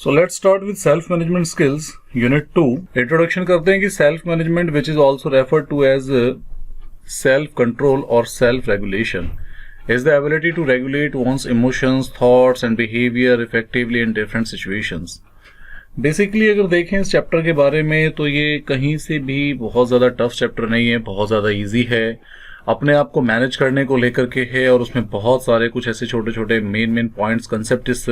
So let's start with self-management skills, Unit 2. Introduction करते हैं कि self-management, which is also referred to as self-control or self-regulation, is the ability to regulate one's emotions, thoughts and behavior effectively in different situations. Basically अगर देखें इस chapter के बारे में तो ये कहीं से भी बहुत ज़्यादा टफ चैप्टर नहीं है, बहुत ज़्यादा इजी है, अपने आप को मैनेज करने को लेकर के है और उसमें बहुत सारे कुछ ऐसे छोटे छोटे मेन पॉइंट्स कंसेप्ट इस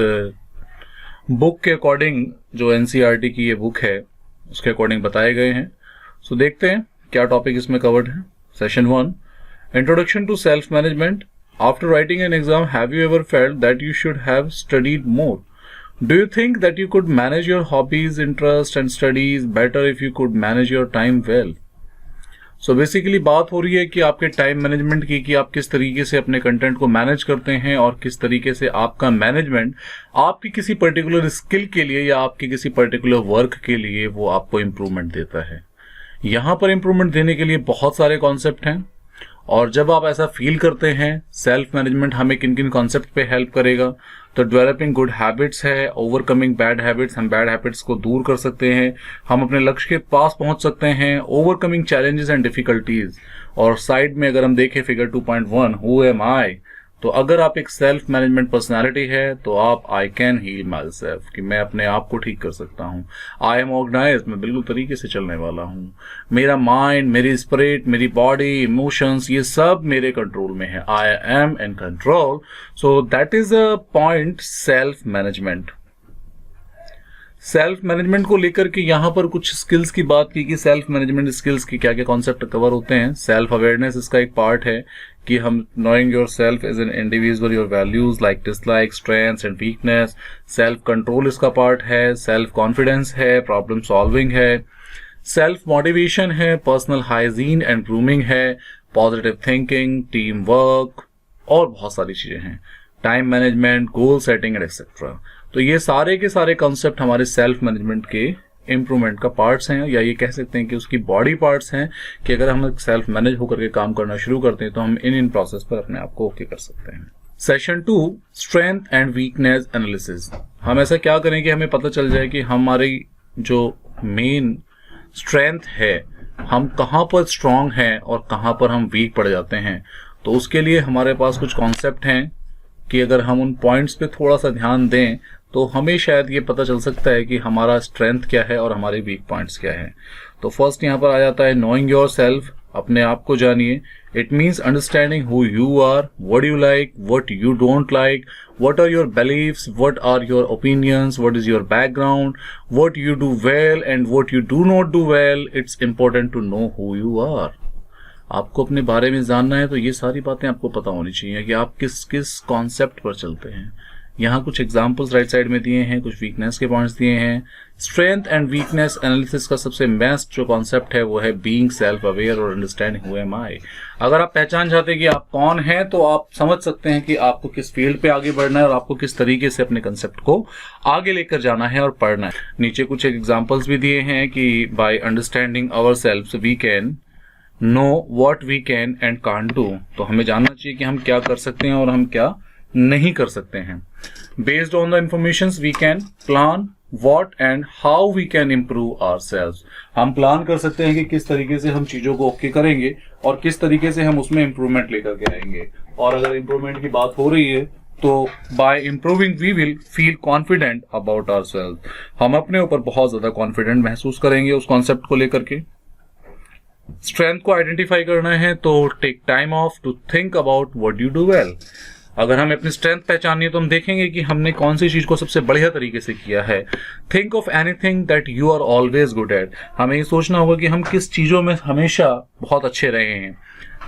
बुक के अकॉर्डिंग, जो एनसीईआरटी की ये बुक है उसके अकॉर्डिंग बताए गए हैं. सो देखते हैं क्या टॉपिक इसमें कवर्ड है. Session 1, introduction to self management. After writing an exam, have you ever felt that you should have studied more? Do you think that you could manage your hobbies, interests and studies better if you could manage your time well? So basically बात हो रही है कि आपके time management की, कि आप किस तरीके से अपने कंटेंट को मैनेज करते हैं और किस तरीके से आपका मैनेजमेंट आपकी किसी पर्टिकुलर स्किल के लिए या आपकी किसी पर्टिकुलर वर्क के लिए वो आपको इम्प्रूवमेंट देता है. यहाँ पर इम्प्रूवमेंट देने के लिए बहुत सारे कॉन्सेप्ट हैं और जब आप ऐसा फील करते हैं सेल्फ मैनेजमेंट हमें किन किन कॉन्सेप्ट पे हेल्प करेगा, तो डेवलपिंग गुड हैबिट्स है, ओवरकमिंग बैड हैबिट्स, हम बैड हैबिट्स को दूर कर सकते हैं, हम अपने लक्ष्य के पास पहुंच सकते हैं, ओवरकमिंग चैलेंजेस एंड डिफिकल्टीज. और साइड में अगर हम देखें फिगर 2.1, हु एम आई, तो अगर आप एक सेल्फ मैनेजमेंट पर्सनालिटी है तो आप I can heal myself, कि मैं अपने आप को ठीक कर सकता हूँ. आई एम ऑर्गेनाइज, मैं बिल्कुल तरीके से चलने वाला हूँ. मेरा माइंड, मेरी स्पिरिट, मेरी बॉडी, इमोशंस, ये सब मेरे कंट्रोल में है. I am in control. So that is a point self management. Self management को लेकर के यहाँ पर कुछ स्किल्स की बात की कि सेल्फ मैनेजमेंट स्किल्स की क्या क्या कॉन्सेप्ट कवर होते हैं. सेल्फ अवेयरनेस इसका एक पार्ट है कि हम knowing yourself as an individual, your values like dislike, strengths and weakness. Self control इसका पार्ट है. सेल्फ कॉन्फिडेंस है, प्रॉब्लम सॉल्विंग है, सेल्फ मोटिवेशन है, पर्सनल हाइजीन एंड ग्रूमिंग है, पॉजिटिव थिंकिंग, टीम वर्क और बहुत सारी चीजें हैं. Time management, goal setting and etcetera. तो ये सारे के सारे कॉन्सेप्ट हमारे सेल्फ मैनेजमेंट के इम्प्रूवमेंट का पार्ट्स हैं, या ये कह सकते हैं कि उसकी बॉडी पार्ट्स हैं, कि अगर हम सेल्फ मैनेज होकर के काम करना शुरू करते हैं तो हम इन प्रोसेस पर अपने आप को ओके कर सकते हैं. Session 2, strength and weakness analysis. हम ऐसा क्या करें कि हमें पता चल जाए कि हमारी जो मेन स्ट्रेंथ है, हम कहाँ पर स्ट्रांग हैं और कहाँ पर हम वीक पड़ जाते हैं. तो उसके लिए हमारे पास कुछ कॉन्सेप्ट हैं कि अगर हम उन पॉइंट्स पे थोड़ा सा ध्यान दें तो हमें शायद ये पता चल सकता है कि हमारा स्ट्रेंथ क्या है और हमारे वीक पॉइंट्स क्या है. तो फर्स्ट यहाँ पर आ जाता है नोइंग योर सेल्फ. अपने आप को जानिए. It means understanding who you are, what you like, what you don't like, what are your beliefs, what are your opinions, what is your background, what you do well and what you do not do well. It's important to know who you are. आपको अपने बारे में जानना है तो ये सारी बातें आपको पता होनी चाहिए कि आप किस किस कॉन्सेप्ट पर चलते हैं. यहाँ कुछ एग्जाम्पल्स राइट साइड में दिए हैं, कुछ वीकनेस के पॉइंट्स दिए हैं. स्ट्रेंथ एंड वीकनेस एनालिसिस का सबसे बेस्ट जो कॉन्सेप्ट है वो है बीइंग सेल्फ अवेयर और अंडरस्टैंडिंग हु एम आई. अगर आप पहचान चाहते हैं कि आप कौन हैं तो आप समझ सकते हैं कि आपको किस फील्ड पे आगे बढ़ना है और आपको किस तरीके से अपने कंसेप्ट को आगे लेकर जाना है और पढ़ना है. नीचे कुछ एग्जाम्पल्स भी दिए हैं कि by understanding our self we can know what we can and can't do. तो हमें जानना चाहिए कि हम क्या कर सकते हैं और हम क्या नहीं कर सकते हैं. Based on the information we can plan what and how we can improve ourselves. हम प्लान कर सकते हैं कि किस तरीके से हम चीजों को ओके करेंगे और किस तरीके से हम उसमें इम्प्रूवमेंट लेकर के आएंगे. और अगर इम्प्रूवमेंट की बात हो रही है तो by improving we will feel confident about ourselves. हम अपने ऊपर बहुत ज्यादा कॉन्फिडेंट महसूस करेंगे उस कॉन्सेप्ट को लेकर के. स्ट्रेंथ को आइडेंटिफाई करना है तो take time off to think about what you do well. अगर हमें अपनी स्ट्रेंथ पहचाननी है तो हम देखेंगे कि हमने कौन सी चीज को सबसे बढ़िया तरीके से किया है. Think of anything that you are always good at. हमें ये सोचना होगा कि हम किस चीजों में हमेशा बहुत अच्छे रहे हैं.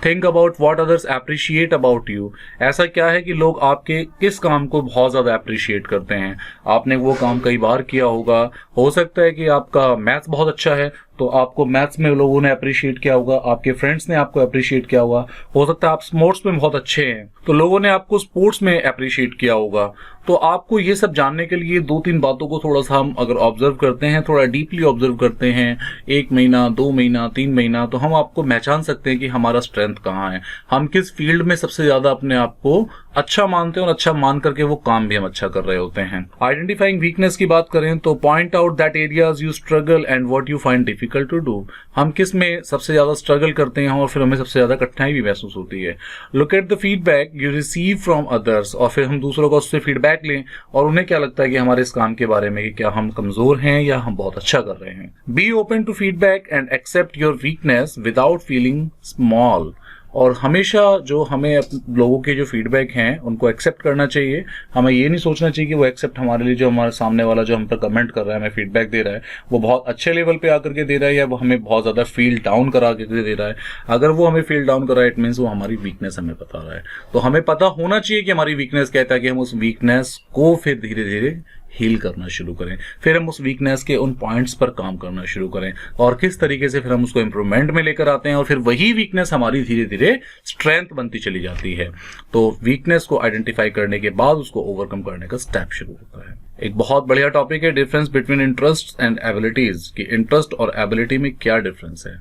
Think about what others appreciate about you. ऐसा क्या है कि लोग आपके किस काम को बहुत ज्यादा अप्रिशिएट करते हैं. आपने वो काम कई बार किया होगा, हो सकता है कि आपका मैथ्स बहुत अच्छा है तो आपको मैथ्स में लोगों ने अप्रिशिएट किया होगा, आपके फ्रेंड्स ने आपको अप्रिशिएट किया होगा. हो सकता है आप स्पोर्ट्स में बहुत अच्छे हैं तो लोगों ने आपको स्पोर्ट्स में अप्रिशिएट किया होगा. तो आपको ये सब जानने के लिए 2-3 बातों को थोड़ा सा हम अगर ऑब्जर्व करते हैं, थोड़ा डीपली ऑब्जर्व करते हैं, 1 महीना, 2 महीना, 3 महीना, तो हम आपको पहचान सकते हैं कि हमारा स्ट्रेंथ कहाँ है, हम किस फील्ड में सबसे ज्यादा अपने आप को अच्छा मानते हैं और अच्छा मान करके वो काम भी हम अच्छा कर रहे होते हैं। आइडेंटिफाइंग वीकनेस की बात करें तो point out that areas you struggle and what you find difficult to do. हम किस में सबसे ज्यादा स्ट्रगल करते हैं और फिर हमें सबसे ज्यादा कठिनाई भी महसूस होती है। Look at the feedback you receive from others, और फिर हम दूसरों का उससे फीडबैक लें और उन्हें क्या लगता है कि हमारे इस काम के बारे में कि क्या हम कमजोर हैं या हम बहुत अच्छा कर रहे हैं। Be open to feedback and accept your weakness without feeling small. और हमेशा जो हमें लोगों के जो फीडबैक हैं उनको एक्सेप्ट करना चाहिए। हमें ये नहीं सोचना चाहिए कि वो एक्सेप्ट हमारे लिए, जो हमारे सामने वाला जो हम पर कमेंट कर रहा है, हमें फीडबैक दे रहा है, वो बहुत अच्छे लेवल पे आकर के दे रहा है या वो हमें बहुत ज्यादा फील डाउन करा के दे रहा है। अगर वो हमें फील डाउन कर रहा है इट मीन्स वो हमारी वीकनेस हमें बता रहा है। तो हमें पता होना चाहिए कि हमारी वीकनेस क्या है, ताकि हम उस वीकनेस को फिर धीरे धीरे हील करना शुरू करें। फिर हम उस वीकनेस के उन पॉइंट्स पर काम करना शुरू करें और किस तरीके से फिर हम उसको इंप्रूवमेंट में लेकर आते हैं और फिर वही वीकनेस हमारी धीरे धीरे स्ट्रेंथ बनती चली जाती है। तो वीकनेस को आइडेंटिफाई करने के बाद उसको ओवरकम करने का स्टेप शुरू होता है। एक बहुत बढ़िया टॉपिक है difference between interest and abilities, कि इंटरेस्ट और एबिलिटी में क्या डिफरेंस है।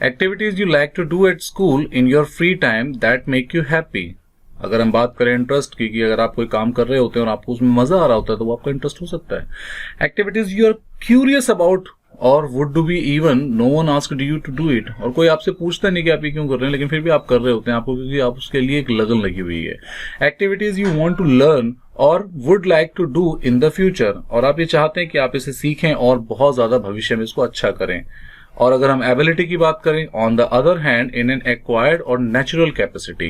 Activities you like to do at school in your free time that make you happy. अगर हम बात करें इंटरेस्ट की, कि अगर आप कोई काम कर रहे होते हैं और आपको उसमें मजा आ रहा होता है तो वो आपका इंटरेस्ट हो सकता है। Activities you are curious about और would do be even no one asked you to do it, और कोई आपसे पूछता नहीं कि आप ये क्यों कर रहे हैं, लेकिन फिर भी आप कर रहे होते हैं आपको, क्योंकि आप उसके लिए एक लगन लगी हुई है। Activities you want to learn और would like to do in the future, और आप ये चाहते हैं कि आप इसे सीखें और बहुत ज्यादा भविष्य में इसको अच्छा करें। और अगर हम एबिलिटी की बात करें, on the other hand in an acquired और नेचुरल कैपेसिटी,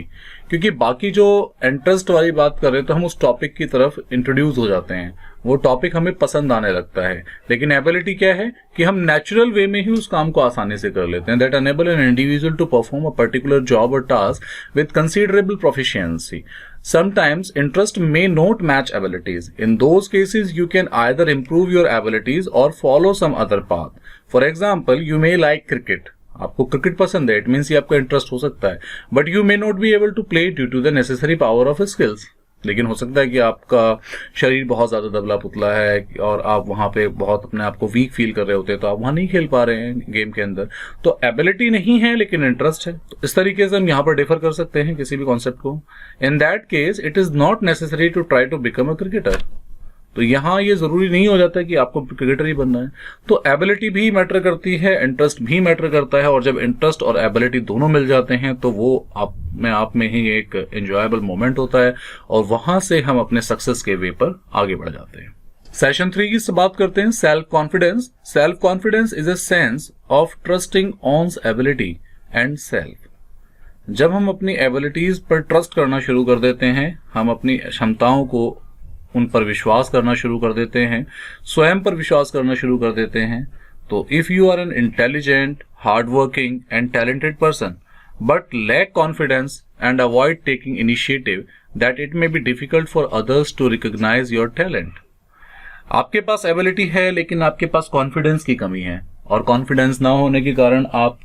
क्योंकि बाकी जो इंटरेस्ट वाली बात करें तो हम उस टॉपिक की तरफ इंट्रोड्यूस हो जाते हैं, वो टॉपिक हमें पसंद आने लगता है। लेकिन एबिलिटी क्या है कि हम नेचुरल वे में ही उस काम को आसानी से कर लेते हैं। That enable an individual to perform a particular job और task with considerable proficiency. Sometimes interest may not match abilities. In those cases, you can either improve your abilities or follow some other path. For example, you may like cricket. आपको cricket पसंद है, it means ये आपका interest हो सकता है, but you may not be able to play due to the necessary power of skills. लेकिन हो सकता है कि आपका शरीर बहुत ज्यादा दबला पुतला है और आप वहां पे बहुत अपने आप को वीक फील कर रहे होते हैं, तो आप वहां नहीं खेल पा रहे हैं गेम के अंदर। तो एबिलिटी नहीं है लेकिन इंटरेस्ट है। तो इस तरीके से हम यहाँ पर डिफर कर सकते हैं किसी भी कॉन्सेप्ट को। In that case it is not necessary to try to become a cricketer. तो यहाँ ये जरूरी नहीं हो जाता कि आपको क्रिकेटर ही बनना है। तो एबिलिटी भी मैटर करती है, इंटरेस्ट भी मैटर करता है, और जब इंटरेस्ट और एबिलिटी दोनों मिल जाते हैं तो वो आप में ही एक एंजॉयबल मोमेंट होता है और वहां से हम अपने सक्सेस के वे पर आगे बढ़ जाते हैं। सेशन 3 की बात करते हैं, self confidence. Self confidence is a sense of trusting one's ability and self. जब हम अपनी एबिलिटीज पर ट्रस्ट करना शुरू कर देते हैं, हम अपनी क्षमताओं को उन पर विश्वास करना शुरू कर देते हैं, स्वयं पर विश्वास करना शुरू कर देते हैं। तो if you are an intelligent, hard working and talented person but lack confidence and avoid taking initiative, that it may be difficult for others to recognise your talent. आपके पास एबिलिटी है लेकिन आपके पास कॉन्फिडेंस की कमी है, और कॉन्फिडेंस ना होने के कारण आप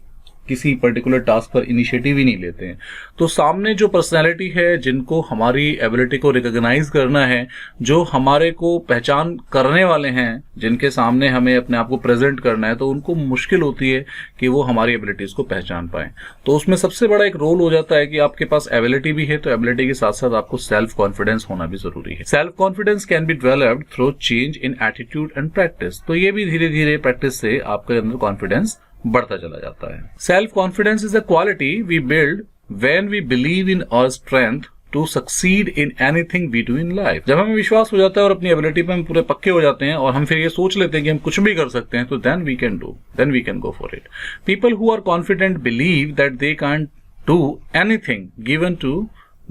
किसी पर्टिकुलर टास्क पर इनिशिएटिव ही नहीं लेते हैं। तो सामने जो पर्सनैलिटी है, जिनको हमारी एबिलिटी को रिकॉग्नाइज करना है, जो हमारे को पहचान करने वाले हैं, जिनके सामने हमें अपने आप को प्रेजेंट करना है, तो उनको मुश्किल होती है कि वो हमारी एबिलिटीज को पहचान पाए। तो उसमें सबसे बड़ा एक रोल हो जाता है कि आपके पास एबिलिटी भी है, तो एबिलिटी के साथ साथ आपको सेल्फ कॉन्फिडेंस होना भी जरूरी है। Self confidence can be developed through change in attitude and practice. तो ये भी धीरे धीरे प्रैक्टिस से आपके अंदर कॉन्फिडेंस बढ़ता चला जाता है। Self confidence is a quality we build when we believe in our strength to succeed in anything we do in life. जब हमें विश्वास हो जाता है और अपनी एबिलिटी पे हम पूरे पक्के हो जाते हैं और हम फिर ये सोच लेते हैं कि हम कुछ भी कर सकते हैं, तो then we can go for it. People who are confident believe that they can do anything given to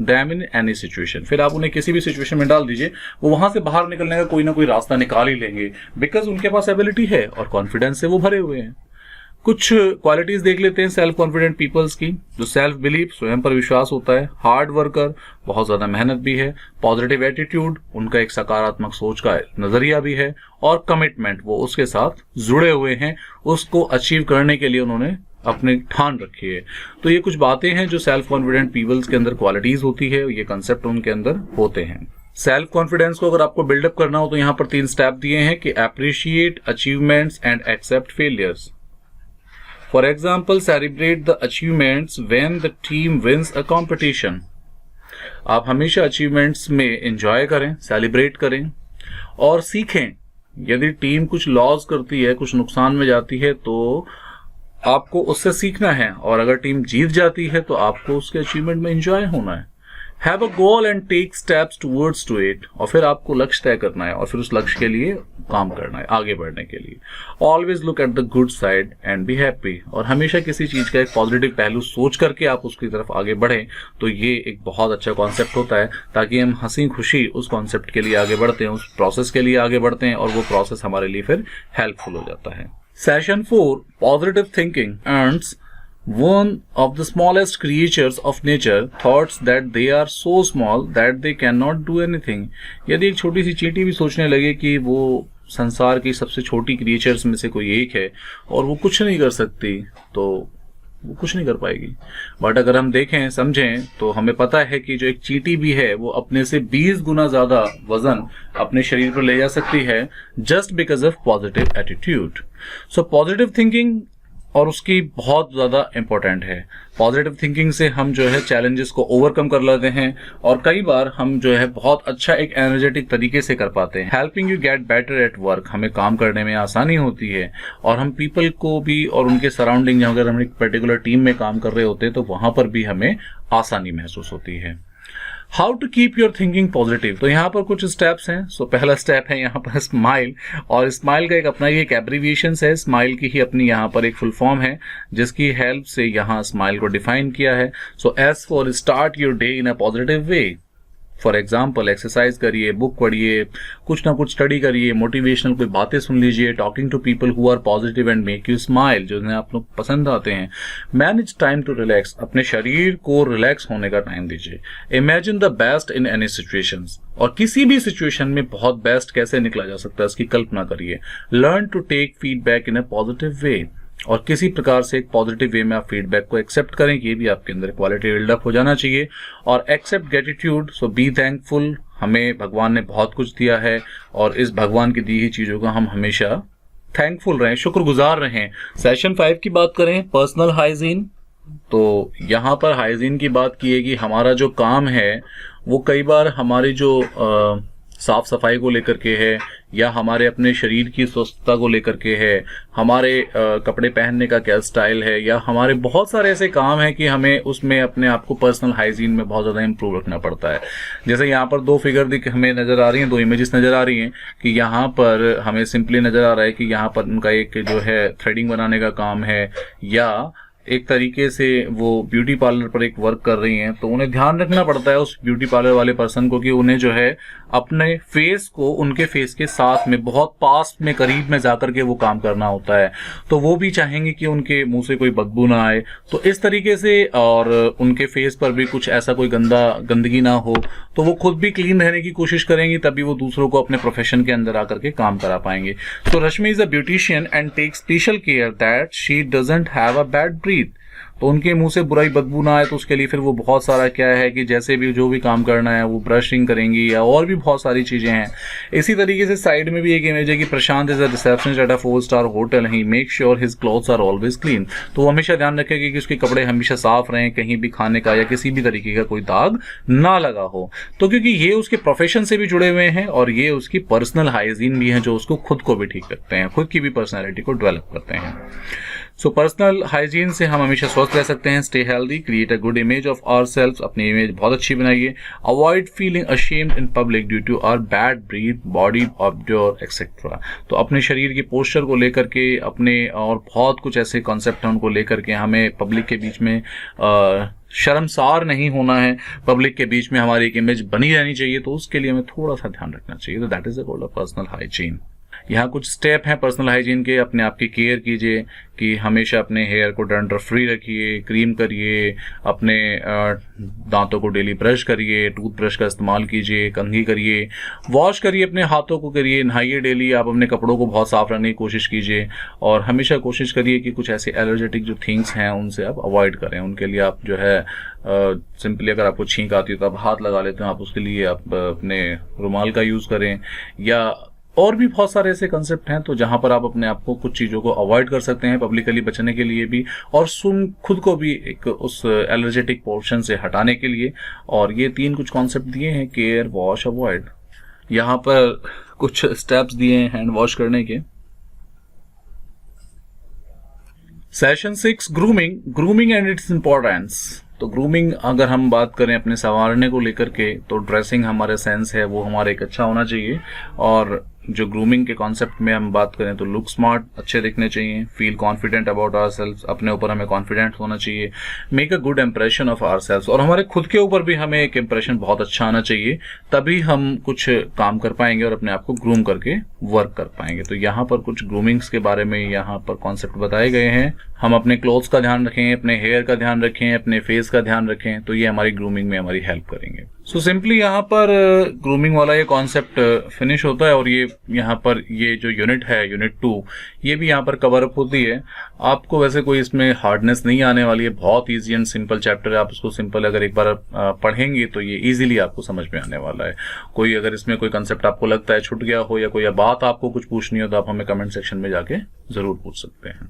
them in any situation। फिर आप उन्हें किसी भी सिचुएशन में डाल दीजिए, वो वहां से बाहर निकलने का कोई ना कोई रास्ता निकाल ही लेंगे, बिकॉज उनके पास एबिलिटी है और कॉन्फिडेंस से वो भरे हुए हैं। कुछ क्वालिटीज देख लेते हैं सेल्फ कॉन्फिडेंट पीपल्स की। जो सेल्फ बिलीफ, स्वयं पर विश्वास होता है, हार्ड वर्कर, बहुत ज्यादा मेहनत भी है, पॉजिटिव एटीट्यूड, उनका एक सकारात्मक सोच का नजरिया भी है, और कमिटमेंट, वो उसके साथ जुड़े हुए हैं, उसको अचीव करने के लिए उन्होंने अपने ठान रखी है। तो ये कुछ बातें हैं जो सेल्फ कॉन्फिडेंट पीपल्स के अंदर क्वालिटीज होती है, ये कंसेप्ट उनके अंदर होते हैं। सेल्फ कॉन्फिडेंस को अगर आपको बिल्डअप करना हो तो यहाँ पर 3 स्टेप दिए हैं कि appreciate achievements and accept failures. For example, celebrate the achievements when the team wins a competition. आप हमेशा अचीवमेंट्स में एंजॉय करें, सेलिब्रेट करें और सीखें। यदि टीम कुछ लॉस करती है, कुछ नुकसान में जाती है, तो आपको उससे सीखना है, और अगर टीम जीत जाती है तो आपको उसके अचीवमेंट में एंजॉय होना है। Have a goal and take steps towards to it, और फिर आपको लक्ष्य तय करना है और फिर उस लक्ष्य के लिए काम करना है आगे बढ़ने के लिए। Always look at the good side and be happy, और हमेशा किसी चीज का एक पॉजिटिव पहलू सोच करके आप उसकी तरफ आगे बढ़ें। तो ये एक बहुत अच्छा कॉन्सेप्ट होता है, ताकि हम हंसी खुशी उस कॉन्सेप्ट के लिए आगे बढ़ते हैं, उस प्रोसेस के लिए आगे बढ़ते हैं, और वो प्रोसेस हमारे लिए फिर हेल्पफुल हो जाता है। Session 4, Positive Thinking earns one of the smallest creatures of nature thoughts that they are so small that they cannot do anything। यदि एक छोटी सी चींटी भी सोचने लगे कि वो संसार की सबसे छोटी क्रिएचर्स में से कोई एक है और वो कुछ नहीं कर सकती, तो वो कुछ नहीं कर पाएगी। बट अगर हम देखें, समझें, तो हमें पता है कि जो एक चींटी भी है वो अपने से 20 गुना ज्यादा वजन अपने शरीर पर ले जा सकती है, just because of positive attitude. So positive thinking और उसकी बहुत ज्यादा इंपॉर्टेंट है। पॉजिटिव थिंकिंग से हम जो है चैलेंजेस को ओवरकम कर लेते हैं, और कई बार हम जो है बहुत अच्छा एक एनर्जेटिक तरीके से कर पाते हैं। Helping you get better at work, हमें काम करने में आसानी होती है, और हम पीपल को भी और उनके सराउंडिंग, अगर हम एक पर्टिकुलर टीम में काम कर रहे होते हैं तो वहां पर भी हमें आसानी महसूस होती है। How to keep your thinking positive, तो यहाँ पर कुछ स्टेप्स हैं। सो पहला स्टेप है यहाँ पर स्माइल, और स्माइल का एक अपना ही एक एब्रीविएशन है, स्माइल की ही अपनी यहाँ पर एक फुल फॉर्म है, जिसकी हेल्प से यहाँ स्माइल को डिफाइन किया है। So S for start your day in a positive way. For example, exercise करिए, बुक पढ़िए, कुछ ना कुछ स्टडी करिए, मोटिवेशनल कोई बातें सुन लीजिए, talking to people who are positive and make you smile, जो आप लोग पसंद आते हैं। मैनेज टाइम टू रिलैक्स, अपने शरीर को रिलैक्स होने का टाइम दीजिए। Imagine the best in any situations, और किसी भी सिचुएशन में बहुत बेस्ट कैसे निकला जा सकता है इसकी कल्पना करिए। Learn to take feedback in a positive way, और किसी प्रकार से एक पॉजिटिव वे में आप फीडबैक को एक्सेप्ट करें, ये भी आपके अंदर क्वालिटी बिल्डअप हो जाना चाहिए। और accept gratitude, so be thankful, हमें भगवान ने बहुत कुछ दिया है, और इस भगवान की दी हुई चीजों का हम हमेशा थैंकफुल रहें, शुक्रगुजार रहें। सेशन 5 की बात करें, पर्सनल हाइजीन, तो यहाँ पर हाइजीन की बात की है कि हमारा जो काम है वो कई बार हमारी जो साफ सफाई को लेकर के है, या हमारे अपने शरीर की स्वस्थता को लेकर के है, हमारे कपड़े पहनने का क्या स्टाइल है, या हमारे बहुत सारे ऐसे काम हैं कि हमें उसमें अपने आप को पर्सनल हाइजीन में बहुत ज़्यादा इंप्रूव रखना पड़ता है। जैसे यहाँ पर 2 फिगर हमें नज़र आ रही हैं, 2 इमेजेस नज़र आ रही हैं, कि यहाँ पर हमें सिंपली नज़र आ रहा है कि यहाँ पर उनका एक जो है थ्रेडिंग बनाने का काम है, या एक तरीके से वो ब्यूटी पार्लर पर एक वर्क कर रही हैं। तो उन्हें ध्यान रखना पड़ता है उस ब्यूटी पार्लर वाले पर्सन को कि उन्हें जो है अपने फेस को उनके फेस के साथ में बहुत पास में, करीब में जाकर के वो काम करना होता है। तो वो भी चाहेंगे कि उनके मुंह से कोई बदबू ना आए, तो इस तरीके से, और उनके फेस पर भी कुछ ऐसा कोई गंदगी ना हो, तो वो खुद भी क्लीन रहने की कोशिश करेंगी, तभी वो दूसरों को अपने प्रोफेशन के अंदर आकर के काम करा पाएंगे। तो Rashmi is a beautician and take special care that she doesn't have a bad breath, तो उनके मुंह से बुराई बदबू ना आए, तो उसके लिए फिर वो बहुत सारा क्या है कि जैसे भी जो भी काम करना है वो ब्रशिंग करेंगी, या और भी बहुत सारी चीजें हैं। इसी तरीके से साइड में भी एक इमेज है कि Prashant is a receptionist at a four star hotel, he make sure his clothes are always clean, तो वो हमेशा ध्यान रखेगी कि उसके कपड़े हमेशा साफ रहें, कहीं भी खाने का या किसी भी तरीके का कोई दाग ना लगा हो। तो क्योंकि ये उसके प्रोफेशन से भी जुड़े हुए हैं, और ये उसकी पर्सनल हाइजीन भी है, जो उसको खुद को भी ठीक रखते हैं, खुद की भी पर्सनैलिटी को डेवलप करते हैं। सो पर्सनल हाइजीन से हम हमेशा स्वस्थ रह सकते हैं। Stay healthy, create a good image of ourselves, अपनी इमेज बहुत अच्छी बनाइए। Avoid feeling ashamed in public due to our bad breath, body odour etcetera, तो अपने शरीर की पोस्चर को लेकर के, अपने और बहुत कुछ ऐसे कॉन्सेप्ट हैं उनको लेकर के हमें पब्लिक के बीच में शर्मसार नहीं होना है, पब्लिक के बीच में हमारी एक इमेज बनी रहनी चाहिए, तो उसके लिए हमें थोड़ा सा ध्यान रखना चाहिए। तो that is the goal of personal hygiene. यहाँ कुछ स्टेप हैं पर्सनल हाइजीन के। अपने आप की केयर कीजिए, कि हमेशा अपने हेयर को डैंड्रफ फ्री रखिए, क्रीम करिए, अपने दांतों को डेली ब्रश करिए, टूथब्रश का इस्तेमाल कीजिए, कंघी करिए, वॉश करिए, अपने हाथों को करिए, नहाइए डेली। आप अपने कपड़ों को बहुत साफ रखने की कोशिश कीजिए, और हमेशा कोशिश करिए कि कुछ ऐसे एलर्जेटिक जो थिंग्स हैं उनसे आप अवॉइड करें। उनके लिए आप जो है सिंपली, अगर आपको छींक आती है तो आप हाथ लगा लेते हैं, आप उसके लिए आप अपने रुमाल का यूज़ करें, या और भी बहुत सारे ऐसे कंसेप्ट हैं तो जहां पर आप अपने आप को कुछ चीजों को अवॉइड कर सकते हैं पब्लिकली बचने के लिए भी, और खुद को भी एक उस एलर्जेटिक पोर्शन से हटाने के लिए। और ये 3 कुछ कॉन्सेप्ट दिए हैं, केयर, वॉश, अवॉइड। यहाँ पर कुछ स्टेप्स दिए हैं हैंड वॉश करने के। Session 6, grooming and its importance. तो ग्रूमिंग अगर हम बात करें अपने संवारने को लेकर के, तो ड्रेसिंग हमारे सेंस है वो हमारा एक अच्छा होना चाहिए। और जो ग्रूमिंग के कॉन्सेप्ट में हम बात करें तो लुक स्मार्ट, अच्छे दिखने चाहिए, फील कॉन्फिडेंट अबाउट आवरसेल्व्स, अपने ऊपर हमें कॉन्फिडेंट होना चाहिए, make a good impression of ourselves, और हमारे खुद के ऊपर भी हमें एक इंप्रेशन बहुत अच्छा आना चाहिए, तभी हम कुछ काम कर पाएंगे और अपने आप को ग्रूम करके वर्क कर पाएंगे। तो यहाँ पर कुछ ग्रूमिंग्स के बारे में यहाँ पर कॉन्सेप्ट बताए गए हैं। हम अपने क्लोथ्स का ध्यान रखें, अपने हेयर का ध्यान रखें, अपने फेस का ध्यान रखें, तो ये हमारी ग्रूमिंग में हमारी हेल्प करेंगे। सो सिंपली यहाँ पर ग्रूमिंग वाला ये कॉन्सेप्ट फिनिश होता है, और ये यहाँ पर ये जो यूनिट है, यूनिट 2, ये भी यहाँ पर कवर अप होती है। आपको वैसे कोई इसमें हार्डनेस नहीं आने वाली है, बहुत इजी एंड सिंपल चैप्टर है। आप इसको सिंपल अगर एक बार पढ़ेंगे तो ये इजीली आपको समझ में आने वाला है। कोई अगर इसमें कोई कंसेप्ट आपको लगता है छूट गया हो, या कोई बात आपको कुछ पूछनी हो, तो आप हमें कमेंट सेक्शन में जाके जरूर पूछ सकते हैं।